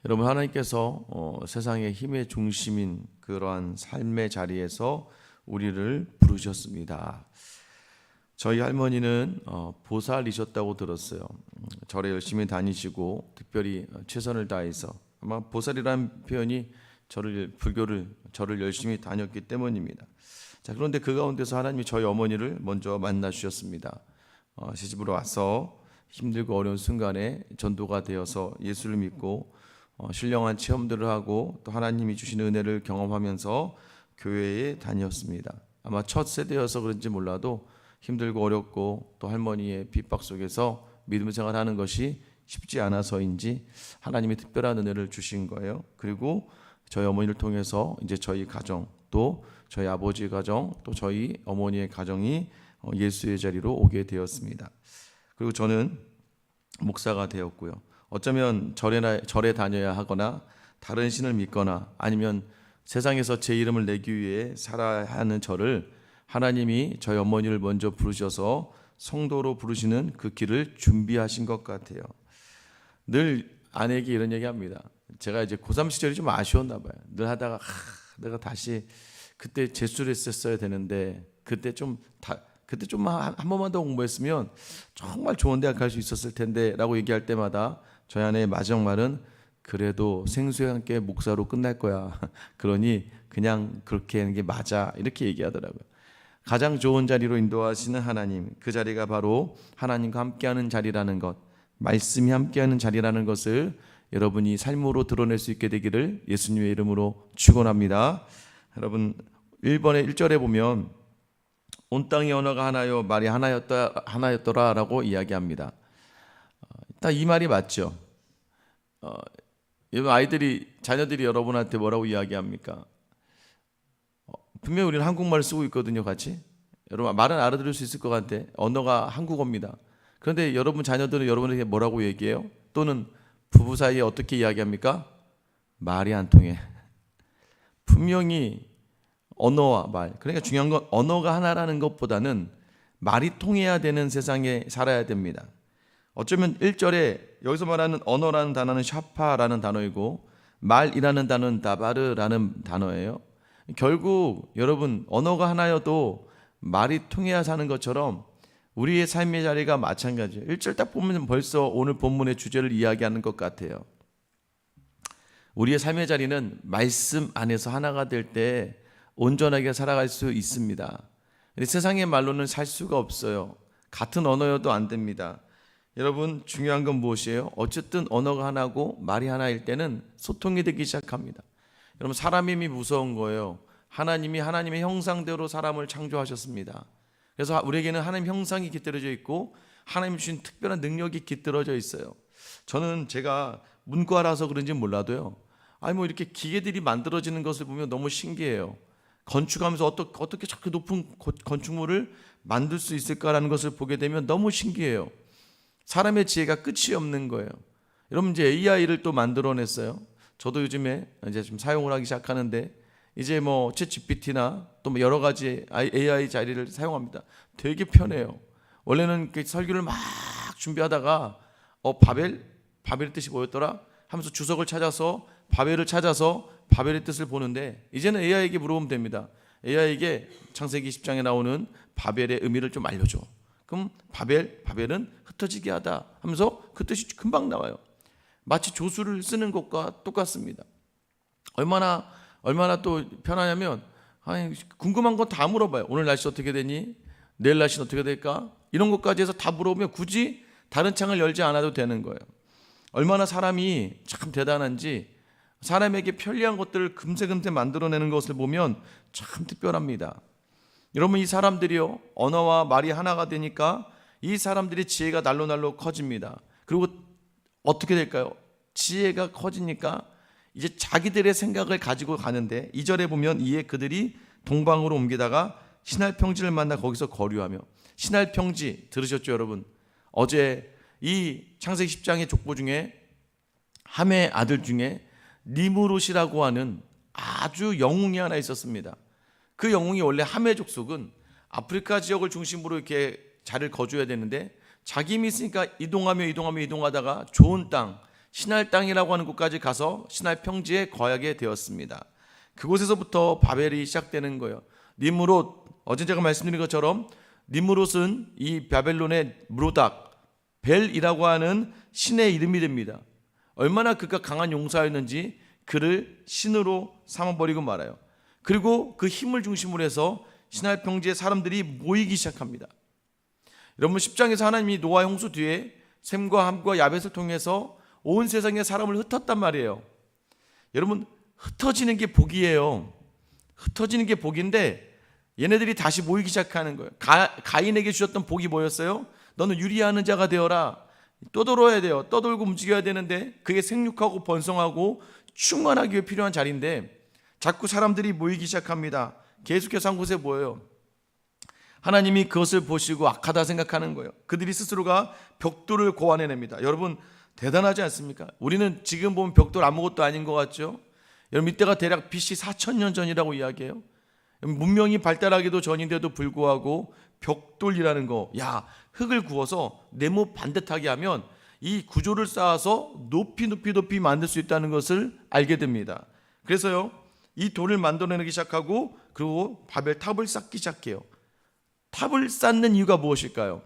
여러분, 하나님께서 세상의 힘의 중심인 그러한 삶의 자리에서 우리를 부르셨습니다. 저희 할머니는 보살이셨다고 들었어요. 절에 열심히 다니시고 특별히 최선을 다해서, 아마 보살이라는 표현이 절을 열심히 다녔기 때문입니다. 자, 그런데 그 가운데서 하나님이 저희 어머니를 먼저 만나 주셨습니다. 시집으로 와서 힘들고 어려운 순간에 전도가 되어서 예수를 믿고 신령한 체험들을 하고 또 하나님이 주시는 은혜를 경험하면서 교회에 다녔습니다. 아마 첫 세대여서 그런지 몰라도 힘들고 어렵고 또 할머니의 핍박 속에서 믿음 생활하는 것이 쉽지 않아서인지 하나님이 특별한 은혜를 주신 거예요. 그리고 저희 어머니를 통해서 이제 저희 가정, 또 저희 아버지 가정, 또 저희 어머니의 가정이 예수의 자리로 오게 되었습니다. 그리고 저는 목사가 되었고요. 어쩌면 절에 다녀야 하거나 다른 신을 믿거나 아니면 세상에서 제 이름을 내기 위해 살아야 하는 저를 하나님이 저희 어머니를 먼저 부르셔서 성도로 부르시는 그 길을 준비하신 것 같아요. 늘 아내에게 이런 얘기합니다. 제가 이제 고3 시절이 좀 아쉬웠나 봐요. 늘 하다가 내가 다시 그때 재수를 했었어야 되는데 그때 좀 한 번만 더 공부했으면 정말 좋은 대학 갈 수 있었을 텐데 라고 얘기할 때마다 저희 아내의 마지막 말은 그래도 생수와 함께 목사로 끝날 거야. 그러니 그냥 그렇게 하는 게 맞아. 이렇게 얘기하더라고요. 가장 좋은 자리로 인도하시는 하나님, 그 자리가 바로 하나님과 함께하는 자리라는 것, 말씀이 함께하는 자리라는 것을 여러분이 삶으로 드러낼 수 있게 되기를 예수님의 이름으로 축원합니다. 여러분, 1절에 보면 온 땅의 언어가 하나요 말이 하나였더라라고 이야기합니다. 딱 이 말이 맞죠. 자녀들이 여러분한테 뭐라고 이야기합니까? 분명히 우리는 한국말을 쓰고 있거든요, 같이. 여러분 말은 알아들을 수 있을 것 같아. 언어가 한국어입니다. 그런데 여러분 자녀들은 여러분에게 뭐라고 얘기해요? 또는 부부 사이에 어떻게 이야기합니까? 말이 안 통해. 분명히 언어와 말, 그러니까 중요한 건 언어가 하나라는 것보다는 말이 통해야 되는 세상에 살아야 됩니다. 어쩌면 1절에 여기서 말하는 언어라는 단어는 샤파라는 단어이고 말이라는 단어는 다바르라는 단어예요. 결국 여러분 언어가 하나여도 말이 통해야 사는 것처럼 우리의 삶의 자리가 마찬가지예요. 1절 딱 보면 벌써 오늘 본문의 주제를 이야기하는 것 같아요. 우리의 삶의 자리는 말씀 안에서 하나가 될 때 온전하게 살아갈 수 있습니다. 세상의 말로는 살 수가 없어요. 같은 언어여도 안 됩니다. 여러분 중요한 건 무엇이에요? 어쨌든 언어가 하나고 말이 하나일 때는 소통이 되기 시작합니다. 여러분 사람임이 무서운 거예요. 하나님이 하나님의 형상대로 사람을 창조하셨습니다. 그래서 우리에게는 하나님 형상이 깃들어져 있고 하나님 주신 특별한 능력이 깃들어져 있어요. 저는 제가 문과라서 그런지 몰라도요. 이렇게 기계들이 만들어지는 것을 보면 너무 신기해요. 건축하면서 어떻게 저렇게 높은 건축물을 만들 수 있을까라는 것을 보게 되면 너무 신기해요. 사람의 지혜가 끝이 없는 거예요. 여러분 이제 AI를 또 만들어냈어요. 저도 요즘에 이제 좀 사용을 하기 시작하는데 이제 챗 GPT나 또 여러 가지 AI 자리를 사용합니다. 되게 편해요. 원래는 설교를 막 준비하다가 바벨의 뜻이 뭐였더라? 하면서 주석을 찾아서 바벨의 뜻을 보는데 이제는 AI에게 물어보면 됩니다. AI에게 창세기 10장에 나오는 바벨의 의미를 좀 알려줘. 그럼 바벨은 흩어지게 하다 하면서 그 뜻이 금방 나와요. 마치 조수를 쓰는 것과 똑같습니다. 얼마나 또 편하냐면 궁금한 건 다 물어봐요. 오늘 날씨 어떻게 되니? 내일 날씨는 어떻게 될까? 이런 것까지 해서 다 물어보면 굳이 다른 창을 열지 않아도 되는 거예요. 얼마나 사람이 참 대단한지 사람에게 편리한 것들을 금세 만들어내는 것을 보면 참 특별합니다. 여러분 이 사람들이요 언어와 말이 하나가 되니까 이 사람들의 지혜가 날로 커집니다. 그리고 어떻게 될까요? 지혜가 커지니까 이제 자기들의 생각을 가지고 가는데 2절에 보면 이에 그들이 동방으로 옮기다가 신할평지를 만나 거기서 거류하며, 신할평지 들으셨죠 여러분? 어제 이 창세기 10장의 족보 중에 함의 아들 중에 니무롯이라고 하는 아주 영웅이 하나 있었습니다. 그 영웅이 원래 함의 족속은 아프리카 지역을 중심으로 이렇게 자리를 거주해야 되는데 자기 힘이 있으니까 이동하다가 좋은 땅, 신할 땅이라고 하는 곳까지 가서 신할 평지에 거하게 되었습니다. 그곳에서부터 바벨이 시작되는 거예요. 니므롯, 어제 제가 말씀드린 것처럼 니므롯은 이 바벨론의 무로닥, 벨이라고 하는 신의 이름이 됩니다. 얼마나 그가 강한 용사였는지 그를 신으로 삼아버리고 말아요. 그리고 그 힘을 중심으로 해서 신할 평지에 사람들이 모이기 시작합니다. 여러분 10장에서 하나님이 노아의 홍수 뒤에 셈과 함과 야벳을 통해서 온 세상에 사람을 흩었단 말이에요. 여러분 흩어지는 게 복이에요. 흩어지는 게 복인데 얘네들이 다시 모이기 시작하는 거예요. 가인에게 주셨던 복이 뭐였어요? 너는 유리하는 자가 되어라. 떠돌아야 돼요. 떠돌고 움직여야 되는데 그게 생육하고 번성하고 충만하기 위해 필요한 자리인데 자꾸 사람들이 모이기 시작합니다. 계속해서 한 곳에 모여요. 하나님이 그것을 보시고 악하다 생각하는 거예요. 그들이 스스로가 벽돌을 고안해냅니다. 여러분 대단하지 않습니까? 우리는 지금 보면 벽돌 아무것도 아닌 것 같죠? 여러분 이때가 대략 BC 4000년 전이라고 이야기해요. 문명이 발달하기도 전인데도 불구하고 벽돌이라는 거, 야 흙을 구워서 네모 반듯하게 하면 이 구조를 쌓아서 높이 만들 수 있다는 것을 알게 됩니다. 그래서요 이 돌을 만들어내기 시작하고 그리고 바벨 탑을 쌓기 시작해요. 탑을 쌓는 이유가 무엇일까요?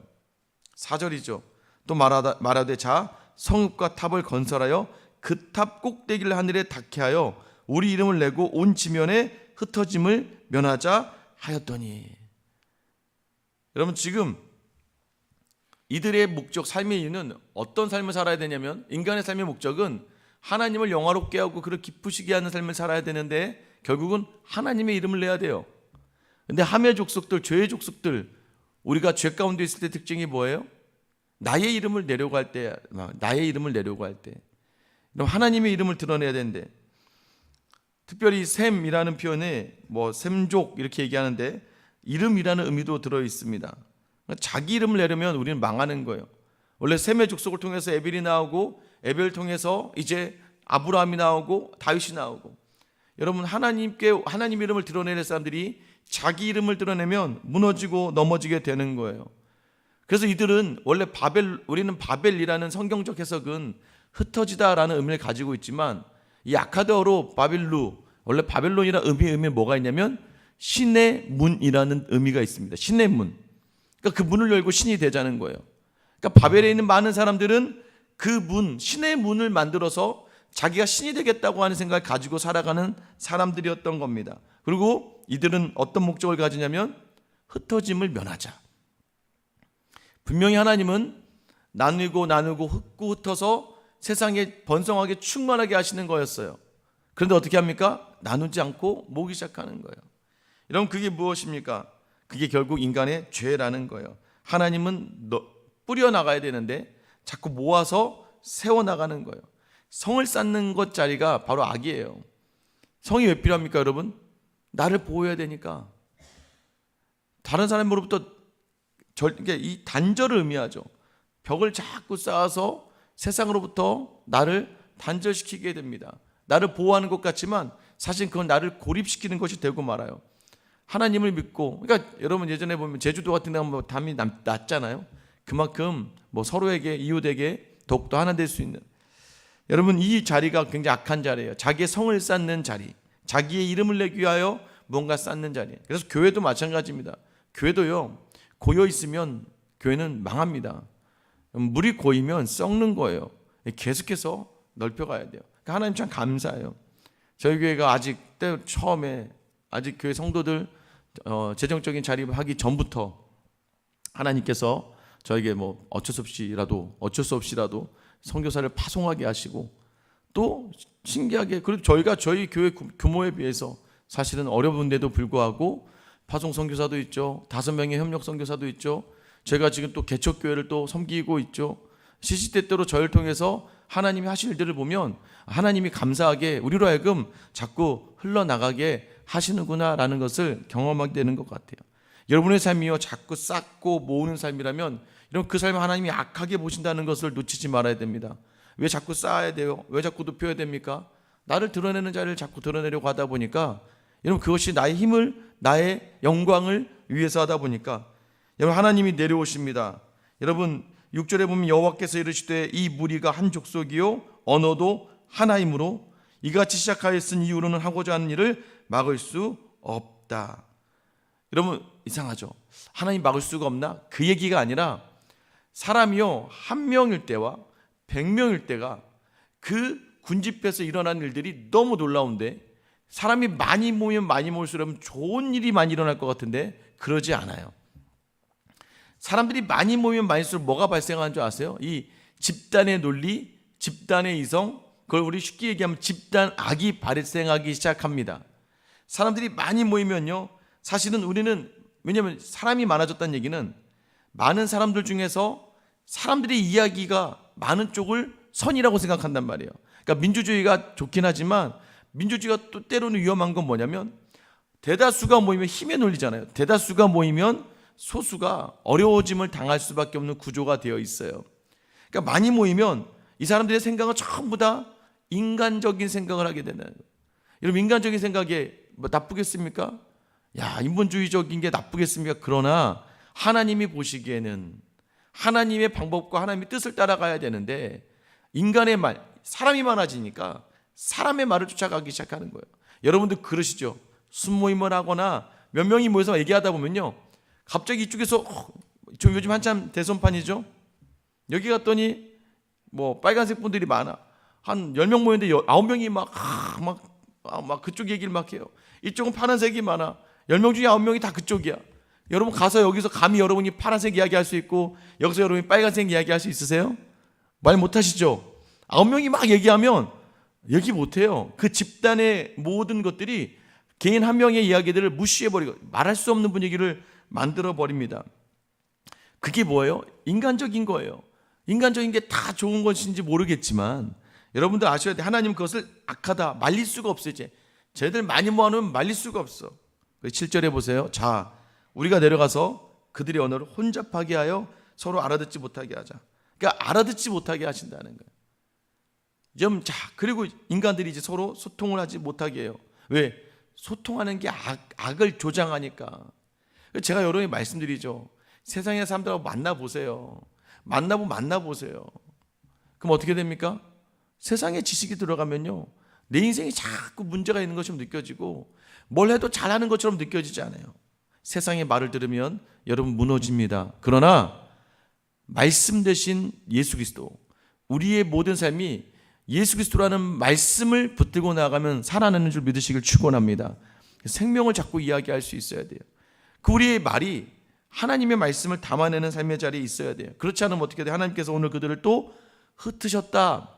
4절이죠. 또 말하되 자 성읍과 탑을 건설하여 그 탑 꼭대기를 하늘에 닿게 하여 우리 이름을 내고 온 지면에 흩어짐을 면하자 하였더니. 여러분 지금 이들의 목적, 삶의 이유는 어떤 삶을 살아야 되냐면 인간의 삶의 목적은 하나님을 영화롭게 하고 그를 기쁘시게 하는 삶을 살아야 되는데 결국은 하나님의 이름을 내야 돼요. 근데 함의 족속들, 죄의 족속들, 우리가 죄 가운데 있을 때 특징이 뭐예요? 나의 이름을 내려고 할 때, 그럼 하나님의 이름을 드러내야 되는데 특별히 셈이라는 표현에 뭐 셈족 이렇게 얘기하는데 이름이라는 의미도 들어 있습니다. 자기 이름을 내려면 우리는 망하는 거예요. 원래 셈의 족속을 통해서 에벨이 나오고 에벨을 통해서 이제 아브라함이 나오고 다윗이 나오고, 여러분 하나님 이름을 드러내는 사람들이 자기 이름을 드러내면 무너지고 넘어지게 되는 거예요. 그래서 이들은 원래 우리는 바벨이라는 성경적 해석은 흩어지다라는 의미를 가지고 있지만 이 아카드어로 바빌루, 원래 바벨론이라는 의미에 뭐가 있냐면 신의 문이라는 의미가 있습니다. 신의 문. 그러니까 그 문을 열고 신이 되자는 거예요. 그러니까 바벨에 있는 많은 사람들은 그 문, 신의 문을 만들어서 자기가 신이 되겠다고 하는 생각을 가지고 살아가는 사람들이었던 겁니다. 그리고 이들은 어떤 목적을 가지냐면 흩어짐을 면하자. 분명히 하나님은 나누고 흩고 흩어서 세상에 번성하게 충만하게 하시는 거였어요. 그런데 어떻게 합니까? 나누지 않고 모으기 시작하는 거예요. 여러분 그게 무엇입니까? 그게 결국 인간의 죄라는 거예요. 하나님은 뿌려나가야 되는데 자꾸 모아서 세워나가는 거예요. 성을 쌓는 것 자리가 바로 악이에요. 성이 왜 필요합니까 여러분? 나를 보호해야 되니까. 다른 사람으로부터 이 단절을 의미하죠. 벽을 자꾸 쌓아서 세상으로부터 나를 단절시키게 됩니다. 나를 보호하는 것 같지만 사실 그건 나를 고립시키는 것이 되고 말아요. 하나님을 믿고, 그러니까 여러분 예전에 보면 제주도 같은 데 가면 담이 낮잖아요. 그만큼 서로에게 이웃에게 더욱더 하나 될 수 있는, 여러분 이 자리가 굉장히 악한 자리예요. 자기의 성을 쌓는 자리, 자기의 이름을 내기 위하여 뭔가 쌓는 자리. 그래서 교회도 마찬가지입니다. 교회도요 고여 있으면 교회는 망합니다. 물이 고이면 썩는 거예요. 계속해서 넓혀가야 돼요. 그러니까 하나님 참 감사해요. 저희 교회가 아직 처음에 아직 교회 성도들 재정적인 자립을 하기 전부터 하나님께서 저에게 어쩔 수 없이라도 선교사를 파송하게 하시고, 또 신기하게 그리고 저희가 저희 교회 규모에 비해서 사실은 어려운데도 불구하고 파송 선교사도 있죠. 5명의 협력 선교사도 있죠. 제가 지금 또 개척교회를 또 섬기고 있죠. 시시때때로 저희를 통해서 하나님이 하실 일들을 보면 하나님이 감사하게 우리로 하여금 자꾸 흘러나가게 하시는구나라는 것을 경험하게 되는 것 같아요. 여러분의 삶이요 자꾸 쌓고 모으는 삶이라면 이런 그 삶을 하나님이 악하게 보신다는 것을 놓치지 말아야 됩니다. 왜 자꾸 쌓아야 돼요? 왜 자꾸 높여야 됩니까? 나를 드러내는 자를 자꾸 드러내려고 하다 보니까, 여러분 그것이 나의 힘을, 나의 영광을 위해서 하다 보니까 여러분 하나님이 내려오십니다. 여러분 6절에 보면 여호와께서 이르시되 이 무리가 한 족속이요 언어도 하나이므로 이같이 시작하였은 이후로는 하고자 하는 일을 막을 수 없다. 여러분 이상하죠? 하나님 막을 수가 없나? 그 얘기가 아니라 사람이요 1명일 때와 100명일 때가 그 군집에서 일어나는 일들이 너무 놀라운데, 사람이 많이 모이면 많이 모일수록 좋은 일이 많이 일어날 것 같은데 그러지 않아요. 사람들이 많이 모이면 많을수록 뭐가 발생하는 줄 아세요? 이 집단의 논리, 집단의 이성, 그걸 우리 쉽게 얘기하면 집단악이 발생하기 시작합니다. 사람들이 많이 모이면요, 사실은 우리는, 왜냐하면 사람이 많아졌다는 얘기는 많은 사람들 중에서 사람들의 이야기가 많은 쪽을 선이라고 생각한단 말이에요. 그러니까 민주주의가 좋긴 하지만 민주주의가 또 때로는 위험한 건 뭐냐면, 대다수가 모이면 힘의 논리잖아요. 대다수가 모이면 소수가 어려워짐을 당할 수밖에 없는 구조가 되어 있어요. 그러니까 많이 모이면 이 사람들의 생각은 전부 다 인간적인 생각을 하게 되는 거예요. 여러분 인간적인 생각이 뭐 나쁘겠습니까? 야, 인본주의적인 게 나쁘겠습니까? 그러나 하나님이 보시기에는 하나님의 방법과 하나님의 뜻을 따라가야 되는데, 인간의 말, 사람이 많아지니까 사람의 말을 쫓아가기 시작하는 거예요. 여러분들 그러시죠? 순모임을 하거나 몇 명이 모여서 얘기하다 보면요, 갑자기 이쪽에서 저 요즘 한참 대선판이죠? 여기 갔더니 뭐 빨간색 분들이 많아. 한 10명 모였는데 9명이 막 그쪽 얘기를 막 해요. 이쪽은 파란색이 많아. 10명 중에 9명이 다 그쪽이야. 여러분 가서 여기서 감히 여러분이 파란색 이야기 할 수 있고 여기서 여러분이 빨간색 이야기 할 수 있으세요? 말 못하시죠? 9명이 막 얘기하면 얘기 못해요. 그 집단의 모든 것들이 개인 한 명의 이야기들을 무시해버리고 말할 수 없는 분위기를 만들어버립니다. 그게 뭐예요? 인간적인 거예요. 인간적인 게 다 좋은 것인지 모르겠지만 여러분들 아셔야 돼. 하나님 그것을 악하다, 말릴 수가 없어요. 이제 쟤들 많이 모아놓으면 말릴 수가 없어. 7절에 보세요. 자, 우리가 내려가서 그들의 언어를 혼잡하게 하여 서로 알아듣지 못하게 하자. 그러니까 알아듣지 못하게 하신다는 거예요. 자, 그리고 인간들이 이제 서로 소통을 하지 못하게 해요. 왜? 소통하는 게 악을 조장하니까. 제가 여러 번 말씀드리죠. 세상의 사람들하고 만나보세요. 만나보세요. 그럼 어떻게 됩니까? 세상에 지식이 들어가면요, 내 인생이 자꾸 문제가 있는 것처럼 느껴지고 뭘 해도 잘하는 것처럼 느껴지지 않아요. 세상의 말을 들으면 여러분 무너집니다. 그러나 말씀 대신 예수 그리스도, 우리의 모든 삶이 예수 그리스도라는 말씀을 붙들고 나가면 살아나는 줄 믿으시길 축원합니다. 생명을 자꾸 이야기할 수 있어야 돼요. 그 우리의 말이 하나님의 말씀을 담아내는 삶의 자리에 있어야 돼요. 그렇지 않으면 어떻게 돼요? 하나님께서 오늘 그들을 또 흩으셨다.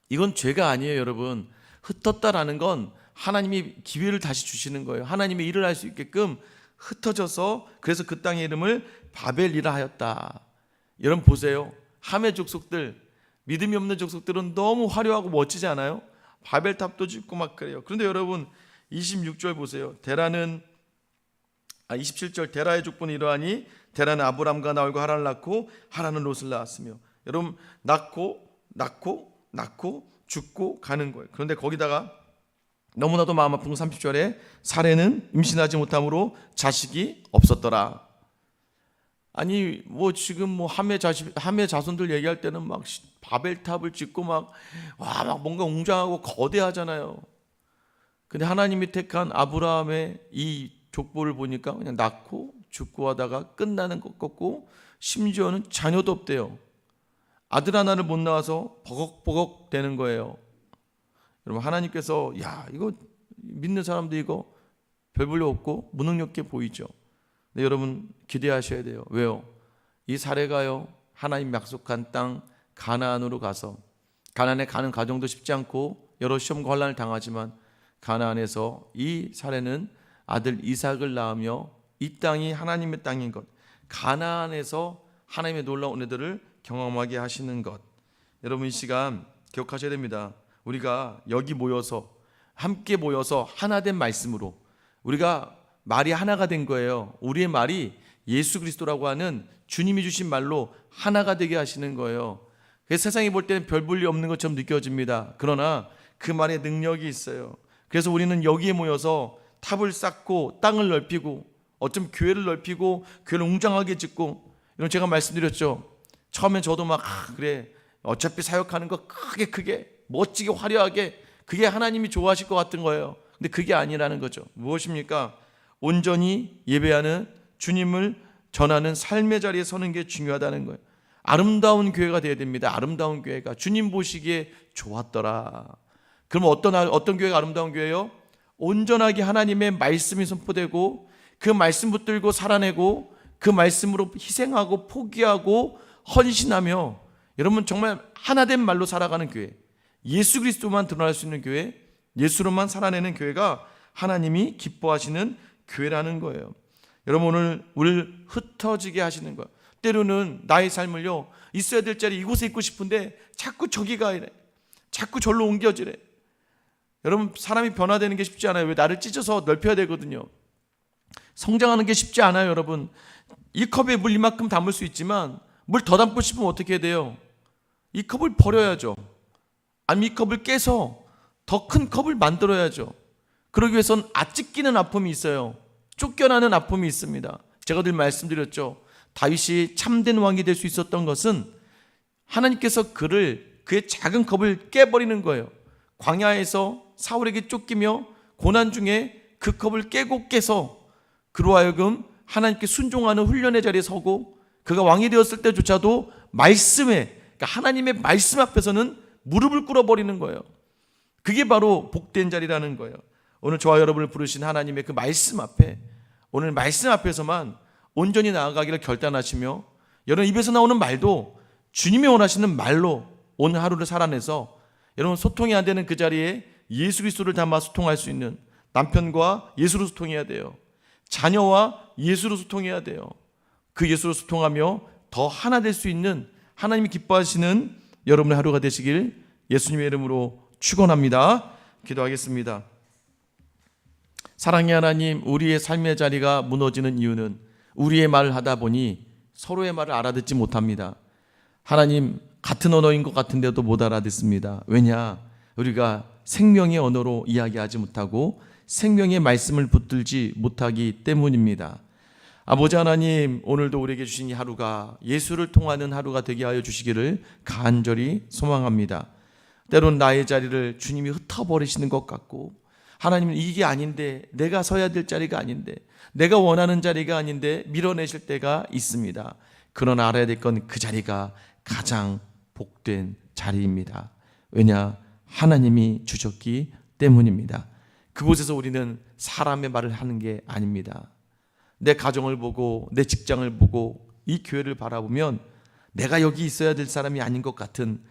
이건 죄가 아니에요, 여러분. 흩었다라는 건 하나님이 기회를 다시 주시는 거예요. 하나님의 일을 할 수 있게끔 흩어져서, 그래서 그 땅의 이름을 바벨이라 하였다. 여러분 보세요. 함의 족속들, 믿음이 없는 족속들은 너무 화려하고 멋지지 않아요? 바벨탑도 짓고 막 그래요. 그런데 여러분 26절 보세요. 27절 데라의 족보는 이러하니 데라는 아브람과 나홀과 하란을 낳고 하란은 롯을 낳았으며. 여러분 낳고 죽고 가는 거예요. 그런데 거기다가 너무나도 마음 아픈 30절에 사례는 임신하지 못함으로 자식이 없었더라. 아니 뭐 지금 뭐 함의 자손들 얘기할 때는 막 바벨탑을 짓고 막 뭔가 웅장하고 거대하잖아요. 근데 하나님이 택한 아브라함의 이 족보를 보니까 그냥 낳고 죽고 하다가 끝나는 것 같고, 심지어는 자녀도 없대요. 아들 하나를 못 낳아서 버걱버걱 되는 거예요. 여러분 하나님께서 이거 믿는 사람도 이거 별 볼일 없고 무능력해 보이죠. 근데 여러분 기대하셔야 돼요. 왜요? 이 사례가요, 하나님 약속한 땅 가나안으로 가서, 가나안에 가는 과정도 쉽지 않고 여러 시험과 환난을 당하지만 가나안에서 이 사례는 아들 이삭을 낳으며 이 땅이 하나님의 땅인 것, 가나안에서 하나님의 놀라운 은혜들을 경험하게 하시는 것. 여러분 이 시간 기억하셔야 됩니다. 우리가 여기 모여서 함께 모여서 하나된 말씀으로 우리가 말이 하나가 된 거예요. 우리의 말이 예수 그리스도라고 하는 주님이 주신 말로 하나가 되게 하시는 거예요. 그래서 세상이 볼 때는 별 볼일 없는 것처럼 느껴집니다. 그러나 그 말에 능력이 있어요. 그래서 우리는 여기에 모여서 탑을 쌓고 땅을 넓히고, 어쩜 교회를 넓히고 교회를 웅장하게 짓고, 이런 제가 말씀드렸죠. 처음엔 저도 막 그래 어차피 사역하는 거 크게 멋지게 화려하게 그게 하나님이 좋아하실 것 같은 거예요. 근데 그게 아니라는 거죠. 무엇입니까? 온전히 예배하는, 주님을 전하는 삶의 자리에 서는 게 중요하다는 거예요. 아름다운 교회가 되어야 됩니다. 아름다운 교회가 주님 보시기에 좋았더라. 그럼 어떤 교회가 아름다운 교회예요? 온전하게 하나님의 말씀이 선포되고 그 말씀 붙들고 살아내고 그 말씀으로 희생하고 포기하고 헌신하며, 여러분 정말 하나된 말로 살아가는 교회, 예수 그리스도만 드러날 수 있는 교회, 예수로만 살아내는 교회가 하나님이 기뻐하시는 교회라는 거예요. 여러분 오늘 우리를 흩어지게 하시는 거예요. 때로는 나의 삶을요, 있어야 될 자리 이곳에 있고 싶은데 자꾸 저기 가 이래, 자꾸 절로 옮겨지래. 여러분 사람이 변화되는 게 쉽지 않아요. 왜? 나를 찢어서 넓혀야 되거든요. 성장하는 게 쉽지 않아요. 여러분 이 컵에 물 이만큼 담을 수 있지만 물 더 담고 싶으면 어떻게 해야 돼요? 이 컵을 버려야죠. 아니면 이 컵을 깨서 더 큰 컵을 만들어야죠. 그러기 위해서는 찢기는 아픔이 있어요. 쫓겨나는 아픔이 있습니다. 제가 늘 말씀드렸죠. 다윗이 참된 왕이 될 수 있었던 것은 하나님께서 그의 작은 컵을 깨버리는 거예요. 광야에서 사울에게 쫓기며 고난 중에 그 컵을 깨서 그로 하여금 하나님께 순종하는 훈련의 자리에 서고, 그가 왕이 되었을 때조차도 말씀에, 그러니까 하나님의 말씀 앞에서는 무릎을 꿇어버리는 거예요. 그게 바로 복된 자리라는 거예요. 오늘 저와 여러분을 부르신 하나님의 그 말씀 앞에, 오늘 말씀 앞에서만 온전히 나아가기를 결단하시며, 여러분 입에서 나오는 말도 주님이 원하시는 말로 오늘 하루를 살아내서 여러분 소통이 안 되는 그 자리에 예수 그리스도를 담아 소통할 수 있는, 남편과 예수로 소통해야 돼요. 자녀와 예수로 소통해야 돼요. 그 예수로 소통하며 더 하나 될 수 있는, 하나님이 기뻐하시는 여러분의 하루가 되시길 예수님의 이름으로 축원합니다. 기도하겠습니다. 사랑의 하나님, 우리의 삶의 자리가 무너지는 이유는 우리의 말을 하다 보니 서로의 말을 알아듣지 못합니다. 하나님, 같은 언어인 것 같은데도 못 알아듣습니다. 왜냐? 우리가 생명의 언어로 이야기하지 못하고 생명의 말씀을 붙들지 못하기 때문입니다. 아버지 하나님, 오늘도 우리에게 주신 이 하루가 예수를 통하는 하루가 되게 하여 주시기를 간절히 소망합니다. 때론 나의 자리를 주님이 흩어버리시는 것 같고, 하나님은 이게 아닌데, 내가 서야 될 자리가 아닌데, 내가 원하는 자리가 아닌데 밀어내실 때가 있습니다. 그러나 알아야 될 건 그 자리가 가장 복된 자리입니다. 왜냐? 하나님이 주셨기 때문입니다. 그곳에서 우리는 사람의 말을 하는 게 아닙니다. 내 가정을 보고 내 직장을 보고 이 교회를 바라보면 내가 여기 있어야 될 사람이 아닌 것 같은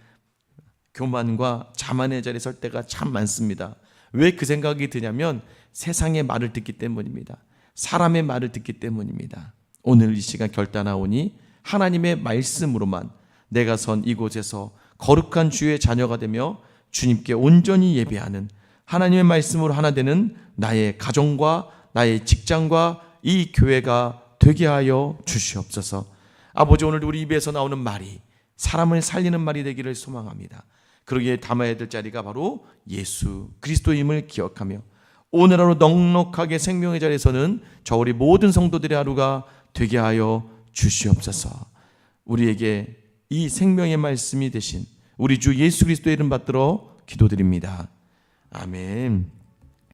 교만과 자만의 자리에 설 때가 참 많습니다. 왜 그 생각이 드냐면 세상의 말을 듣기 때문입니다. 사람의 말을 듣기 때문입니다. 오늘 이 시간 결단하오니 하나님의 말씀으로만 내가 선 이곳에서 거룩한 주의 자녀가 되며 주님께 온전히 예배하는, 하나님의 말씀으로 하나 되는 나의 가정과 나의 직장과 이 교회가 되게 하여 주시옵소서. 아버지, 오늘 우리 입에서 나오는 말이 사람을 살리는 말이 되기를 소망합니다. 그러기에 담아야 될 자리가 바로 예수 그리스도임을 기억하며 오늘 하루 넉넉하게 생명의 자리에서는 저 우리 모든 성도들의 하루가 되게 하여 주시옵소서. 우리에게 이 생명의 말씀이 되신 우리 주 예수 그리스도의 이름 받들어 기도드립니다. 아멘.